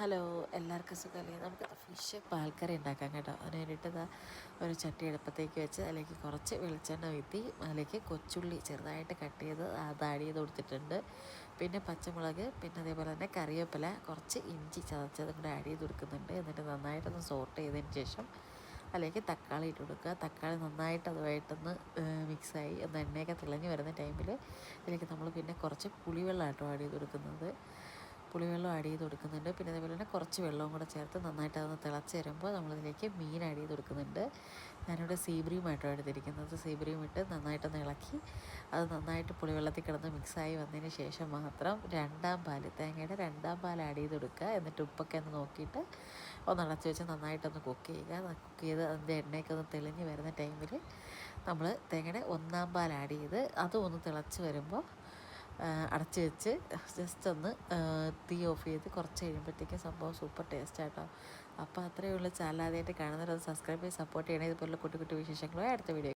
Hello, എല്ലാവർക്കും സുഖമല്ലേ? നമുക്ക് ഫിഷ് പാൽക്കറി ഉണ്ടാക്കാം കേട്ടോ. അതിന് വേണ്ടിയിട്ട് ഒരു ചട്ടി അടുപ്പത്തേക്ക് വെച്ച് അതിലേക്ക് കുറച്ച് വെളിച്ചെണ്ണ ഊറ്റി അതിലേക്ക് കൊച്ചുള്ളി ചെറുതായിട്ട് കട്ട് ചെയ്ത് അത് ആഡ് ചെയ്ത് കൊടുത്തിട്ടുണ്ട്. പിന്നെ പച്ചമുളക്, പിന്നെ അതേപോലെ തന്നെ കറിവേപ്പില, കുറച്ച് ഇഞ്ചി ചതച്ചതും കൂടെ ആഡ് ചെയ്ത് കൊടുക്കുന്നുണ്ട്. എന്നിട്ട് നന്നായിട്ടൊന്ന് സോട്ട് ചെയ്തതിന് ശേഷം അതിലേക്ക് തക്കാളി ഇട്ട് കൊടുക്കുക. തക്കാളി നന്നായിട്ട് അതുമായിട്ടൊന്ന് മിക്സായി ഒന്ന് എണ്ണയൊക്കെ തിളഞ്ഞ് വരുന്ന ടൈമിൽ ഇതിലേക്ക് നമ്മൾ പിന്നെ കുറച്ച് പുളിവെള്ളം ആട്ടോ ആഡ് ചെയ്ത് കൊടുക്കുന്നത്. പുളിവെള്ളം ആഡ് ചെയ്ത് കൊടുക്കുന്നുണ്ട്. പിന്നെ അതേപോലെ തന്നെ കുറച്ച് വെള്ളവും കൂടെ ചേർത്ത് നന്നായിട്ട് അതൊന്ന് തിളച്ച് വരുമ്പോൾ നമ്മളിതിലേക്ക് മീൻ ആഡ് ചെയ്ത് കൊടുക്കുന്നുണ്ട്. ഞാനിവിടെ സീബ്രീമായിട്ടോ എടുത്തിരിക്കുന്നത്. സീബ്രീം ഇട്ട് നന്നായിട്ടൊന്ന് ഇളക്കി അത് നന്നായിട്ട് പുളിവെള്ളത്തിൽ കിടന്ന് മിക്സായി വന്നതിന് ശേഷം മാത്രം തേങ്ങയുടെ രണ്ടാം പാൽ ആഡ് ചെയ്ത് കൊടുക്കുക. എന്നിട്ട് ഉപ്പൊക്കെ ഒന്ന് നോക്കിയിട്ട് ഒന്ന് അടച്ച് വെച്ച് നന്നായിട്ടൊന്ന് കുക്ക് ചെയ്യുക. കുക്ക് ചെയ്ത് അതിൻ്റെ എണ്ണയൊക്കെ ഒന്ന് തെളിഞ്ഞ് വരുന്ന ടൈമിൽ നമ്മൾ തേങ്ങയുടെ ഒന്നാം പാൽ ആഡ് ചെയ്ത് അതും ഒന്ന് തിളച്ച് വരുമ്പോൾ അടച്ച് വെച്ച് ജസ്റ്റ് ഒന്ന് തീ ഓഫ് ചെയ്ത് കുറച്ച് കഴിയുമ്പോഴത്തേക്കും സംഭവം സൂപ്പർ ടേസ്റ്റാട്ടോ. അപ്പോൾ അത്രയേ ഉള്ളൂ. ചാനൽ ആദ്യമായിട്ട് കാണുന്നവരത് സബ്സ്ക്രൈബ് ചെയ്ത് സപ്പോർട്ട് ചെയ്യണേ. ഇതുപോലുള്ള കുട്ടി കുട്ടി വിശേഷങ്ങളുമായി അടുത്ത വീഡിയോ